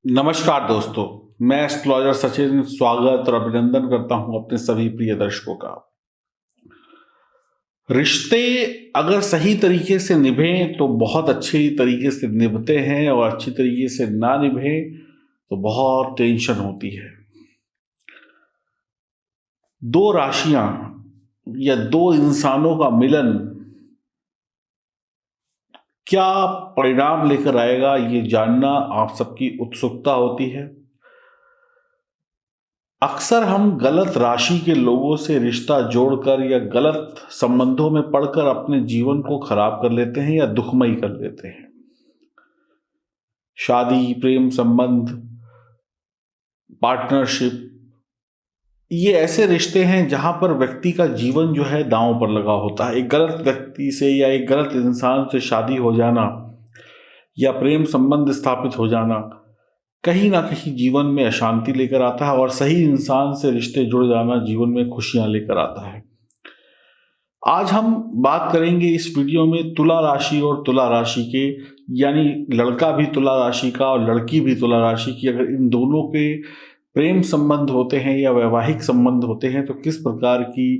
नमस्कार दोस्तों, मैं एस्ट्रोलॉजर सचिन स्वागत और अभिनंदन करता हूं अपने सभी प्रिय दर्शकों का। रिश्ते अगर सही तरीके से निभें तो बहुत अच्छी तरीके से निभते हैं और अच्छी तरीके से ना निभें तो बहुत टेंशन होती है। दो राशियां या दो इंसानों का मिलन क्या परिणाम लेकर आएगा, ये जानना आप सबकी उत्सुकता होती है। अक्सर हम गलत राशि के लोगों से रिश्ता जोड़कर या गलत संबंधों में पड़कर अपने जीवन को खराब कर लेते हैं या दुखमय कर लेते हैं। शादी, प्रेम संबंध, पार्टनरशिप, ये ऐसे रिश्ते हैं जहां पर व्यक्ति का जीवन जो है दांव पर लगा होता है। एक गलत व्यक्ति से या एक गलत इंसान से शादी हो जाना या प्रेम संबंध स्थापित हो जाना कहीं ना कहीं जीवन में अशांति लेकर आता है और सही इंसान से रिश्ते जुड़ जाना जीवन में खुशियां लेकर आता है। आज हम बात करेंगे इस वीडियो में तुला राशि और तुला राशि के, यानी लड़का भी तुला राशि का और लड़की भी तुला राशि की, अगर इन दोनों के प्रेम संबंध होते हैं या वैवाहिक संबंध होते हैं तो किस प्रकार की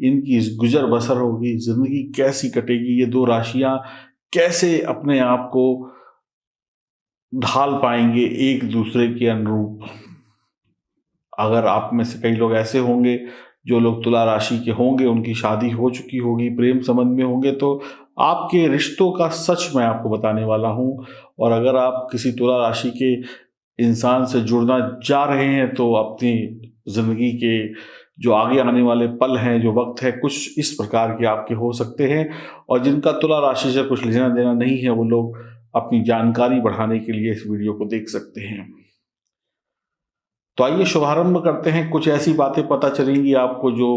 इनकी गुजर बसर होगी, जिंदगी कैसी कटेगी, ये दो राशियां कैसे अपने आप को ढाल पाएंगे एक दूसरे के अनुरूप। अगर आप में से कई लोग ऐसे होंगे जो लोग तुला राशि के होंगे, उनकी शादी हो चुकी होगी, प्रेम संबंध में होंगे, तो आपके रिश्तों का सच मैं आपको बताने वाला हूं। और अगर आप किसी तुला राशि के इंसान से जुड़ना जा रहे हैं तो अपनी जिंदगी के जो आगे आने वाले पल हैं, जो वक्त है, कुछ इस प्रकार के आपके हो सकते हैं। और जिनका तुला राशि से कुछ लेना देना नहीं है वो लोग अपनी जानकारी बढ़ाने के लिए इस वीडियो को देख सकते हैं। तो आइए शुभारंभ करते हैं। कुछ ऐसी बातें पता चलेंगी आपको जो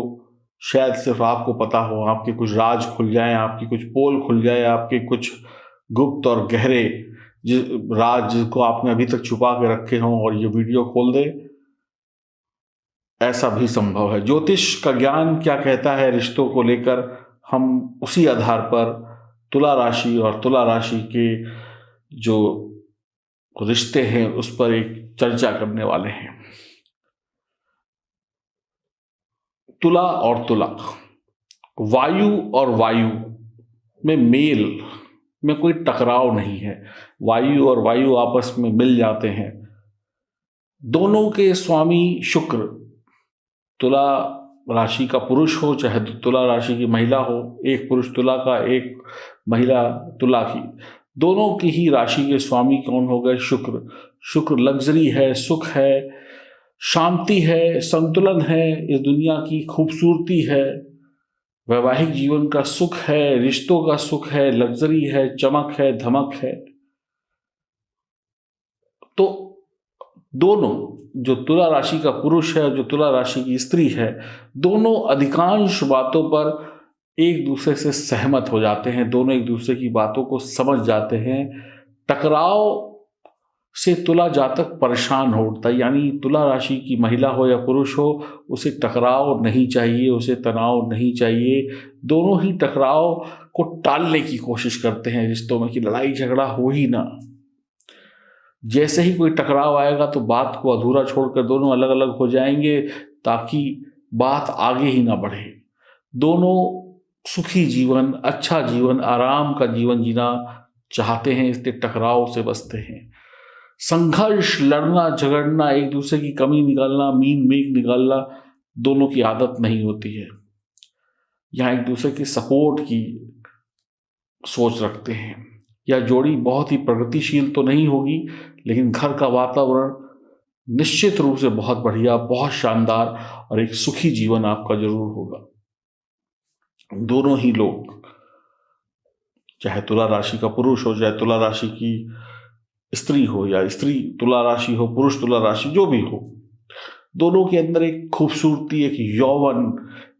शायद सिर्फ आपको पता हो, आपके कुछ राज खुल जाएं, आपकी कुछ पोल खुल जाए, आपके कुछ गुप्त और गहरे राज जिसको आपने अभी तक छुपा के रखे हों और ये वीडियो खोल दे, ऐसा भी संभव है। ज्योतिष का ज्ञान क्या कहता है रिश्तों को लेकर, हम उसी आधार पर तुला राशि और तुला राशि के जो रिश्ते हैं उस पर एक चर्चा करने वाले हैं। तुला और तुला, वायु और वायु में मेल में कोई टकराव नहीं है। वायु और वायु आपस में मिल जाते हैं। दोनों के स्वामी शुक्र, तुला राशि का पुरुष हो चाहे तुला राशि की महिला हो, एक पुरुष तुला का एक महिला तुला की, दोनों की ही राशि के स्वामी कौन हो गए? शुक्र। शुक्र लग्जरी है, सुख है, शांति है, संतुलन है, इस दुनिया की खूबसूरती है, वैवाहिक जीवन का सुख है, रिश्तों का सुख है, लग्जरी है, चमक है, धमक है। तो दोनों, जो तुला राशि का पुरुष है और जो तुला राशि की स्त्री है, दोनों अधिकांश बातों पर एक दूसरे से सहमत हो जाते हैं, दोनों एक दूसरे की बातों को समझ जाते हैं। टकराव से तुला जातक परेशान हो उठता है, यानी तुला राशि की महिला हो या पुरुष हो, उसे टकराव नहीं चाहिए, उसे तनाव नहीं चाहिए। दोनों ही टकराव को टालने की कोशिश करते हैं रिश्तों में कि लड़ाई झगड़ा हो ही ना। जैसे ही कोई टकराव आएगा तो बात को अधूरा छोड़कर दोनों अलग अलग हो जाएंगे ताकि बात आगे ही ना बढ़े। दोनों सुखी जीवन, अच्छा जीवन, आराम का जीवन जीना चाहते हैं, इसलिए टकराव से बचते हैं। संघर्ष, लड़ना झगड़ना, एक दूसरे की कमी निकालना, मीन मेख निकालना दोनों की आदत नहीं होती है। यहाँ एक दूसरे की सपोर्ट की सोच रखते हैं। यह जोड़ी बहुत ही प्रगतिशील तो नहीं होगी, लेकिन घर का वातावरण निश्चित रूप से बहुत बढ़िया, बहुत शानदार और एक सुखी जीवन आपका जरूर होगा। दोनों ही लोग, चाहे तुला राशि का पुरुष हो, चाहे तुला राशि की स्त्री हो, या स्त्री तुला राशि हो, पुरुष तुला राशि, जो भी हो, दोनों के अंदर एक खूबसूरती, एक यौवन,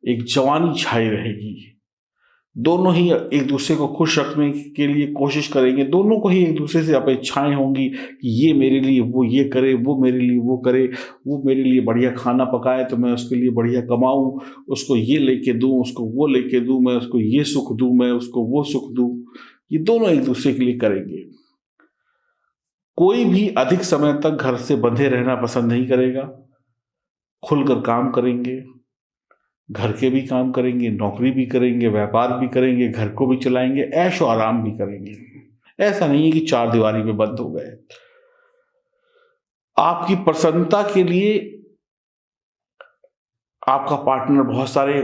एक जवानी छाई रहेगी। दोनों ही एक दूसरे को खुश रखने के लिए कोशिश करेंगे। दोनों को ही एक दूसरे से अपेक्षाएं होंगी कि ये मेरे लिए वो ये करे, वो मेरे लिए वो करे, वो मेरे लिए बढ़िया खाना पकाए तो मैं उसके लिए बढ़िया कमाऊं, उसको ये लेके दूं, उसको वो लेके दूं, मैं उसको ये सुख दूं, मैं उसको वो सुख दूं। ये दोनों एक दूसरे के लिए करेंगे। कोई भी अधिक समय तक घर से बंधे रहना पसंद नहीं करेगा। खुलकर काम करेंगे, घर के भी काम करेंगे, नौकरी भी करेंगे, व्यापार भी करेंगे, घर को भी चलाएंगे, ऐशो आराम भी करेंगे। ऐसा नहीं है कि चार दीवारी में बंद हो गए। आपकी प्रसन्नता के लिए आपका पार्टनर बहुत सारे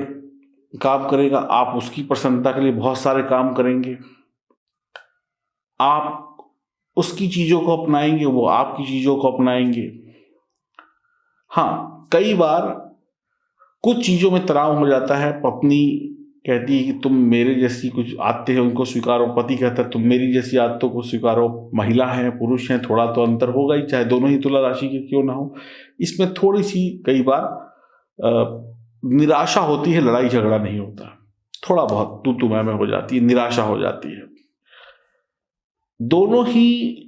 काम करेगा, आप उसकी प्रसन्नता के लिए बहुत सारे काम करेंगे। आप उसकी चीजों को अपनाएंगे, वो आपकी चीजों को अपनाएंगे। हाँ, कई बार कुछ चीजों में तनाव हो जाता है। पत्नी कहती है कि तुम मेरे जैसी कुछ आदतें हैं उनको स्वीकारो, पति कहता है तुम मेरी जैसी आदतों को स्वीकारो। महिला है पुरुष है, थोड़ा तो अंतर होगा ही, चाहे दोनों ही तुला राशि के क्यों ना हो। इसमें थोड़ी सी कई बार निराशा होती है, लड़ाई झगड़ा नहीं होता। थोड़ा बहुत तू मैं हो जाती है, निराशा हो जाती है। दोनों ही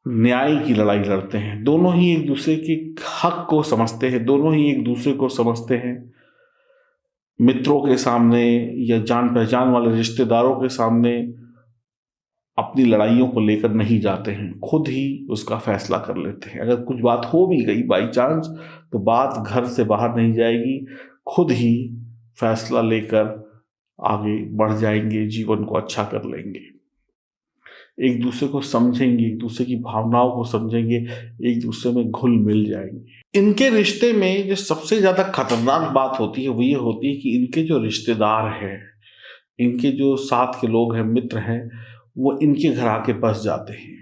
न्याय की लड़ाई लड़ते हैं, दोनों ही एक दूसरे के हक को समझते हैं, दोनों ही एक दूसरे को समझते हैं। मित्रों के सामने या जान पहचान वाले रिश्तेदारों के सामने अपनी लड़ाइयों को लेकर नहीं जाते हैं, खुद ही उसका फैसला कर लेते हैं। अगर कुछ बात हो भी गई बाई चांस, तो बात घर से बाहर नहीं जाएगी, खुद ही फैसला लेकर आगे बढ़ जाएंगे, जीवन को अच्छा कर लेंगे। एक दूसरे को समझेंगे, एक दूसरे की भावनाओं को समझेंगे, एक दूसरे में घुल मिल जाएंगे। इनके रिश्ते में जो सबसे ज्यादा खतरनाक बात होती है वो ये होती है कि इनके जो रिश्तेदार हैं, इनके जो साथ के लोग हैं, मित्र हैं, वो इनके घर आके बस जाते हैं।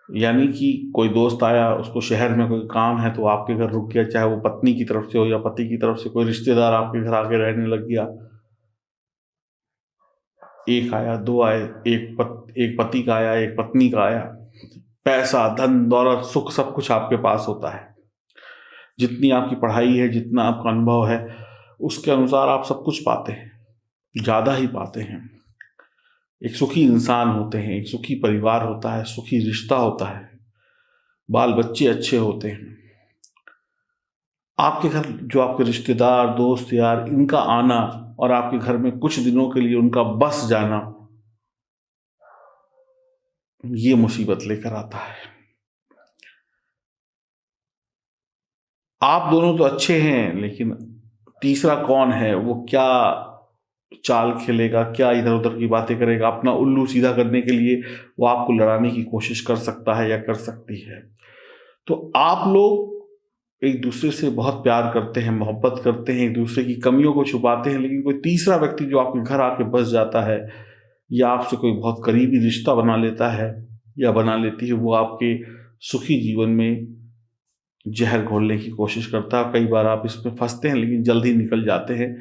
यानी कि कोई दोस्त आया, उसको शहर में कोई काम है तो आपके घर रुक गया, चाहे वो पत्नी की तरफ से हो या पति की तरफ से। कोई रिश्तेदार आपके घर आके रहने लग गया, एक आया, दो आए, एक पति का आया, एक पत्नी का आया। पैसा, धन दौलत, सुख सब कुछ आपके पास होता है। जितनी आपकी पढ़ाई है, जितना आपका अनुभव है, उसके अनुसार आप सब कुछ पाते हैं, ज्यादा ही पाते हैं। एक सुखी इंसान होते हैं, एक सुखी परिवार होता है, सुखी रिश्ता होता है, बाल बच्चे अच्छे होते हैं। आपके घर जो आपके रिश्तेदार, दोस्त, यार, इनका आना और आपके घर में कुछ दिनों के लिए उनका बस जाना, ये मुसीबत लेकर आता है। आप दोनों तो अच्छे हैं, लेकिन तीसरा कौन है, वो क्या चाल खेलेगा, क्या इधर उधर की बातें करेगा, अपना उल्लू सीधा करने के लिए वो आपको लड़ाने की कोशिश कर सकता है या कर सकती है। तो आप लोग एक दूसरे से बहुत प्यार करते हैं, मोहब्बत करते हैं, एक दूसरे की कमियों को छुपाते हैं, लेकिन कोई तीसरा व्यक्ति जो आपके घर आके बस जाता है या आपसे कोई बहुत करीबी रिश्ता बना लेता है या बना लेती है, वो आपके सुखी जीवन में जहर घोलने की कोशिश करता है। कई बार आप इसमें फंसते हैं लेकिन जल्दी निकल जाते हैं।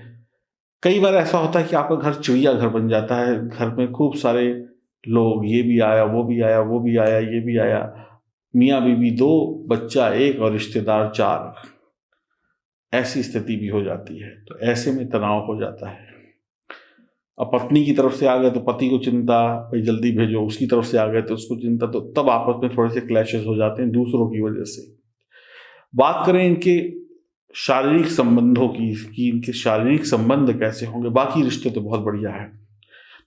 कई बार ऐसा होता है कि आपका घर चिड़ियाघर बन जाता है, घर में खूब सारे लोग, ये भी आया, वो भी आया, वो भी आया, ये भी आया, मियाँ बीवी 2, बच्चा 1 और रिश्तेदार 4। ऐसी स्थिति भी हो जाती है। तो ऐसे में तनाव हो जाता है। अब पत्नी की तरफ से आ गए तो पति को चिंता, भाई जल्दी भेजो, उसकी तरफ से आ गए तो उसको चिंता, तो तब आपस में थोड़े से क्लैशेस हो जाते हैं दूसरों की वजह से। बात करें इनके शारीरिक संबंधों की कि इनके शारीरिक संबंध कैसे होंगे, बाकी रिश्ते तो बहुत बढ़िया है।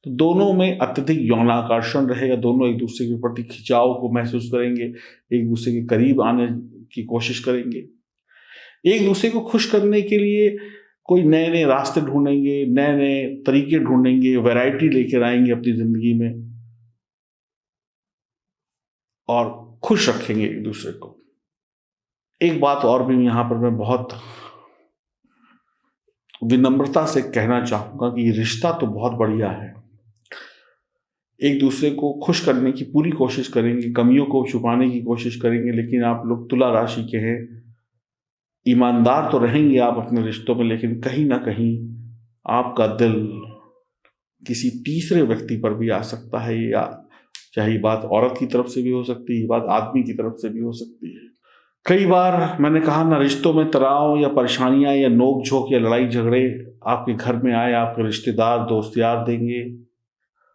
तो दोनों में अत्यधिक यौनाकर्षण रहेगा, दोनों एक दूसरे के प्रति खिंचाव को महसूस करेंगे, एक दूसरे के करीब आने की कोशिश करेंगे, एक दूसरे को खुश करने के लिए कोई नए नए रास्ते ढूंढेंगे, नए नए तरीके ढूंढेंगे, वैरायटी लेकर आएंगे अपनी जिंदगी में और खुश रखेंगे एक दूसरे को। एक बात और भी यहाँ पर मैं बहुत विनम्रता से कहना चाहूंगा कि रिश्ता तो बहुत बढ़िया है, एक दूसरे को खुश करने की पूरी कोशिश करेंगे, कमियों को छुपाने की कोशिश करेंगे, लेकिन आप लोग तुला राशि के हैं, ईमानदार तो रहेंगे आप अपने रिश्तों में, लेकिन कहीं ना कहीं आपका दिल किसी तीसरे व्यक्ति पर भी आ सकता है, या चाहे ये बात औरत की तरफ से भी हो सकती है, ये बात आदमी की तरफ से भी हो सकती है। कई बार मैंने कहा ना, रिश्तों में तनाव या परेशानियां या नोक झोंक या लड़ाई झगड़े आपके घर में आए, आपके रिश्तेदार, दोस्त यार देंगे,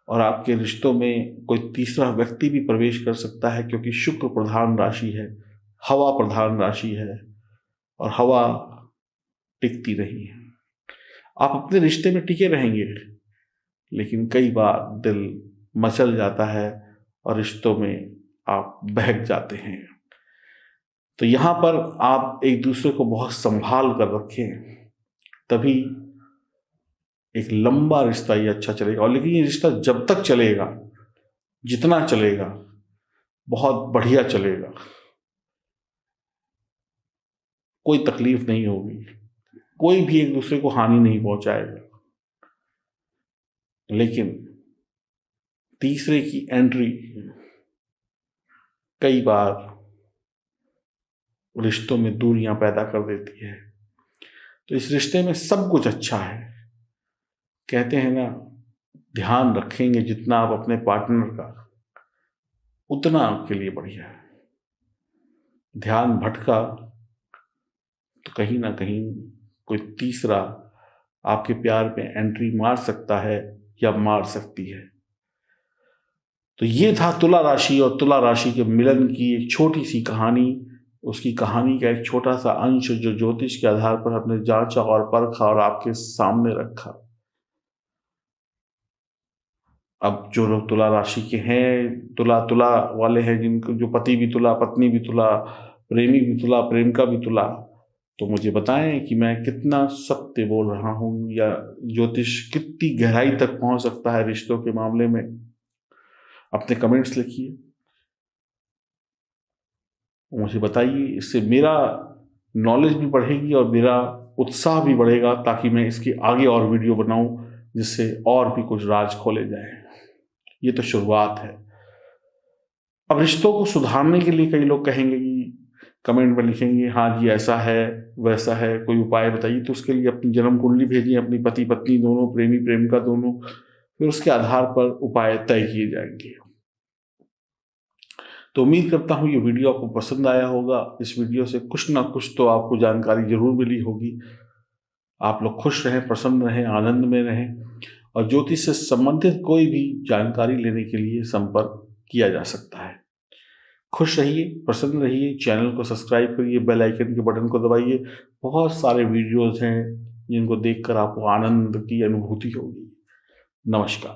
और आपके रिश्तों में कोई तीसरा व्यक्ति भी प्रवेश कर सकता है, क्योंकि शुक्र प्रधान राशि है, हवा प्रधान राशि है, और हवा टिकती नहीं है। आप अपने रिश्ते में टिके रहेंगे, लेकिन कई बार दिल मचल जाता है और रिश्तों में आप बहक जाते हैं। तो यहाँ पर आप एक दूसरे को बहुत संभाल कर रखें, तभी एक लंबा रिश्ता ये अच्छा चलेगा। और लेकिन ये रिश्ता जब तक चलेगा, जितना चलेगा, बहुत बढ़िया चलेगा, कोई तकलीफ नहीं होगी, कोई भी एक दूसरे को हानि नहीं पहुंचाएगा। लेकिन तीसरे की एंट्री कई बार रिश्तों में दूरियां पैदा कर देती है। तो इस रिश्ते में सब कुछ अच्छा है। कहते हैं ना, ध्यान रखेंगे जितना आप अपने पार्टनर का, उतना आपके लिए बढ़िया है। ध्यान भटका तो कहीं ना कहीं कोई तीसरा आपके प्यार में एंट्री मार सकता है या मार सकती है। तो ये था तुला राशि और तुला राशि के मिलन की एक छोटी सी कहानी। उसकी कहानी का एक छोटा सा अंश जो ज्योतिष के आधार पर हमने जांचा और परखा और आपके सामने रखा। अब जो लोग तुला राशि के हैं, तुला वाले हैं, जिनको जो पति भी तुला, पत्नी भी तुला, प्रेमी भी तुला, प्रेमिका भी तुला, तो मुझे बताएं कि मैं कितना सत्य बोल रहा हूं या ज्योतिष कितनी गहराई तक पहुंच सकता है रिश्तों के मामले में। अपने कमेंट्स लिखिए, मुझे बताइए। इससे मेरा नॉलेज भी बढ़ेगी और मेरा उत्साह भी बढ़ेगा, ताकि मैं इसके आगे और वीडियो बनाऊं जिससे और भी कुछ राज खोले जाएं। ये तो शुरुआत है। अब रिश्तों को सुधारने के लिए कई लोग कहेंगे कि कमेंट में लिखेंगे, हाँ जी ऐसा है वैसा है, कोई उपाय बताइए। तो उसके लिए अपनी जन्म कुंडली भेजिए, अपनी पति पत्नी दोनों, प्रेमी प्रेमिका दोनों, फिर उसके आधार पर उपाय तय किए जाएंगे। तो उम्मीद करता हूँ ये वीडियो आपको पसंद आया होगा। इस वीडियो से कुछ ना कुछ तो आपको जानकारी जरूर मिली होगी। आप लोग खुश रहें, प्रसन्न रहें, आनंद में रहें, और ज्योतिष से संबंधित कोई भी जानकारी लेने के लिए संपर्क किया जा सकता है। खुश रहिए, प्रसन्न रहिए, चैनल को सब्सक्राइब करिए, बेल आइकन के बटन को दबाइए। बहुत सारे वीडियोस हैं जिनको देखकर आपको आनंद की अनुभूति होगी। नमस्कार।